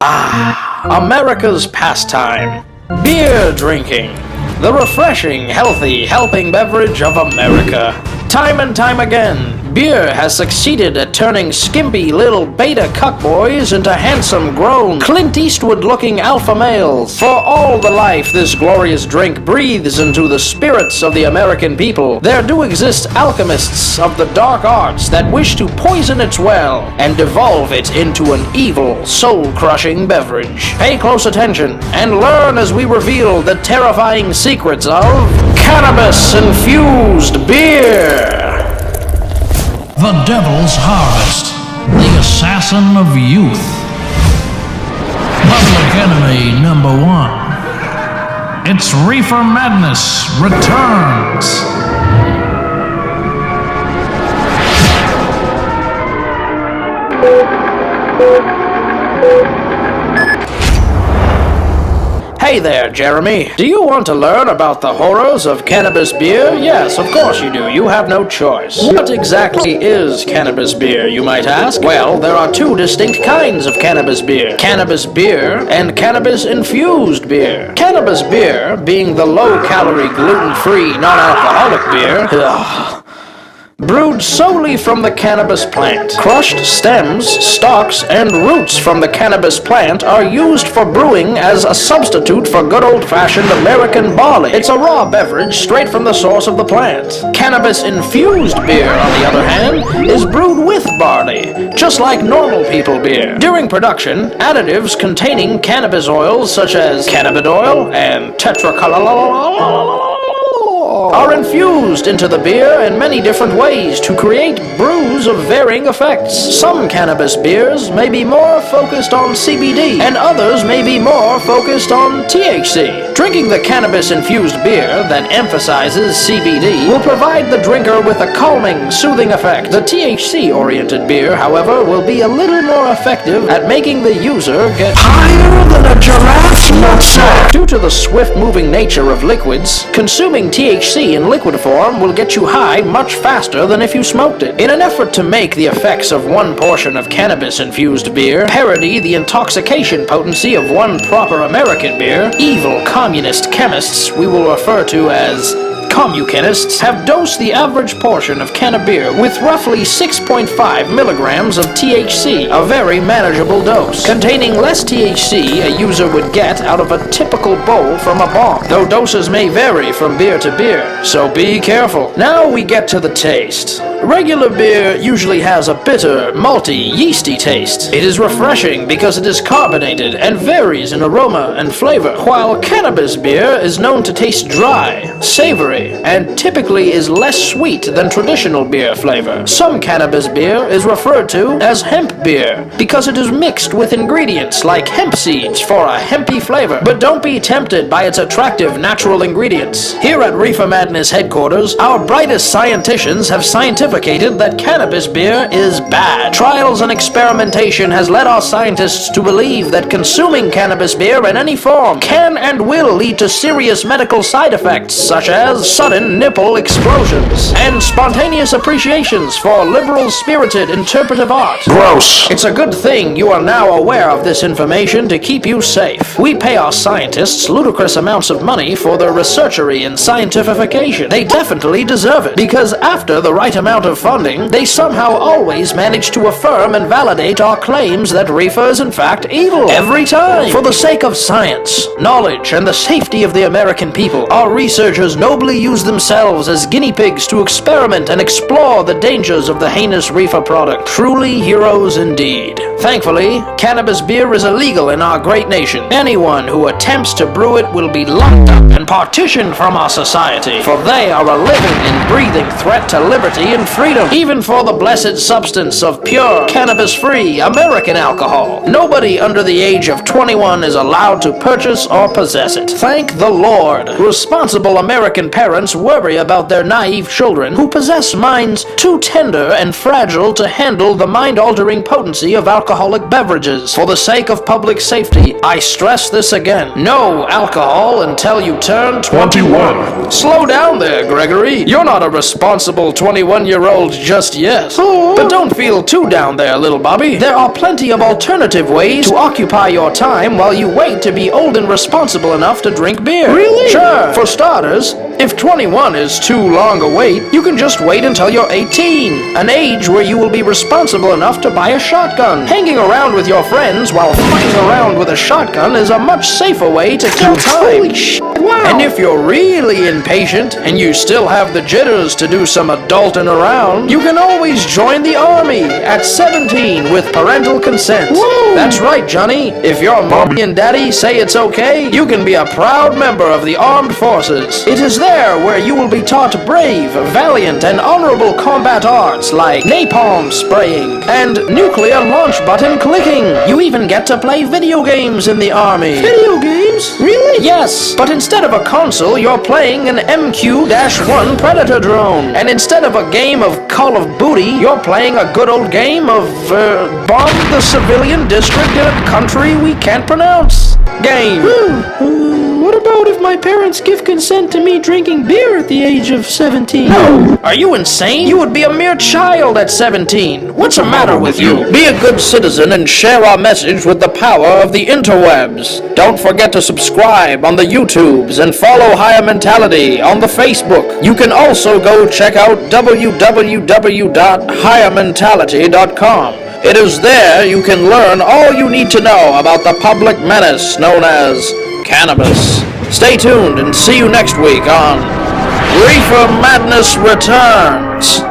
America's pastime. Beer drinking. The refreshing, healthy, helping beverage of America. Time and time again, beer has succeeded at turning skimpy little beta cuckboys into handsome, grown, Clint Eastwood-looking alpha males. For all the life this glorious drink breathes into the spirits of the American people, there do exist alchemists of the dark arts that wish to poison its well and devolve it into an evil, soul-crushing beverage. Pay close attention and learn as we reveal the terrifying secrets of Cannabis Infused Beer. The Devil's Harvest, the assassin of youth. Public enemy number 1. It's Reefer Madness Returns. Hey there, Jeremy. Do you want to learn about the horrors of cannabis beer? Yes, of course you do. You have no choice. What exactly is cannabis beer, you might ask? Well, there are two distinct kinds of cannabis beer. Cannabis beer and cannabis infused beer. Cannabis beer, being the low-calorie, gluten-free, non-alcoholic beer, brewed solely from the cannabis plant. Crushed stems, stalks, and roots from the cannabis plant are used for brewing as a substitute for good old-fashioned American barley. It's a raw beverage straight from the source of the plant. Cannabis-infused beer, on the other hand, is brewed with barley, just like normal people beer. During production, additives containing cannabis oils such as cannabidiol and tetracalalal are infused into the beer in many different ways to create brews of varying effects. Some cannabis beers may be more focused on CBD, and others may be more focused on THC. Drinking the cannabis-infused beer that emphasizes CBD will provide the drinker with a calming, soothing effect. The THC-oriented beer, however, will be a little more effective at making the user get higher than a giraffe's nutsack. Due to the swift-moving nature of liquids, consuming THC in liquid form will get you high much faster than if you smoked it. In an effort to make the effects of one portion of cannabis-infused beer parody the intoxication potency of one proper American beer, evil communist chemists we will refer to as commuchemists have dosed the average portion of cannabeer with roughly 6.5 milligrams of THC, a very manageable dose. Containing less THC a user would get out of a typical bowl from a bong, though doses may vary from beer to beer, so be careful. Now we get to the taste. Regular beer usually has a bitter, malty, yeasty taste. It is refreshing because it is carbonated and varies in aroma and flavor, while cannabis beer is known to taste dry, savory, and typically is less sweet than traditional beer flavor. Some cannabis beer is referred to as hemp beer because it is mixed with ingredients like hemp seeds for a hempy flavor. But don't be tempted by its attractive natural ingredients. Here at Reefer Madness headquarters, our brightest scienticians have scientificated that cannabis beer is bad. Trials and experimentation has led our scientists to believe that consuming cannabis beer in any form can and will lead to serious medical side effects such as sudden nipple explosions and spontaneous appreciations for liberal spirited interpretive art. Gross. It's a good thing you are now aware of this information to keep you safe. We pay our scientists ludicrous amounts of money for their researchery and scientification. They definitely deserve it, because after the right amount of funding, they somehow always manage to affirm and validate our claims that reefer is in fact evil. Every time. For the sake of science, knowledge, and the safety of the American people, our researchers nobly use themselves as guinea pigs to experiment and explore the dangers of the heinous reefer product. Truly heroes indeed. Thankfully, cannabis beer is illegal in our great nation. Anyone who attempts to brew it will be locked up and partitioned from our society, for they are a living and breathing threat to liberty and freedom, even for the blessed substance of pure, cannabis-free American alcohol. Nobody under the age of 21 is allowed to purchase or possess it. Thank the Lord. Responsible American parents worry about their naive children who possess minds too tender and fragile to handle the mind-altering potency of alcoholic beverages. For the sake of public safety, I stress this again. No alcohol until you turn 21. Slow down there, Gregory. You're not a responsible 21-year-old 20-year-old just yet. But don't feel too down there, little Bobby. There are plenty of alternative ways to occupy your time while you wait to be old and responsible enough to drink beer. Really? Sure. For starters, if 21 is too long a wait, you can just wait until you're 18, an age where you will be responsible enough to buy a shotgun. Hanging around with your friends while fucking around with a shotgun is a much safer way to kill time. Holy shit, wow. And if you're really impatient and you still have the jitters to do some adulting around, you can always join the army at 17 with parental consent. Whoa. That's right, Johnny. If your mommy and daddy say it's okay, you can be a proud member of the armed forces. It is there where you will be taught brave, valiant, and honorable combat arts like napalm spraying and nuclear launch button clicking. You even get to play video games in the army. Video games? Really? Yes, but instead of a console, you're playing an MQ-1 Predator drone. And instead of a game of Call of Booty, you're playing a good old game of, Bomb the Civilian District in a country we can't pronounce game. What about if my parents give consent to me drinking beer at the age of 17? No! Are you insane? You would be a mere child at 17. What's the matter with you? Be a good citizen and share our message with the power of the interwebs. Don't forget to subscribe on the YouTubes and follow Higher Mentality on the Facebook. You can also go check out www.highermentality.com. It is there you can learn all you need to know about the public menace known as cannabis. Stay tuned and see you next week on Reefer Madness Returns.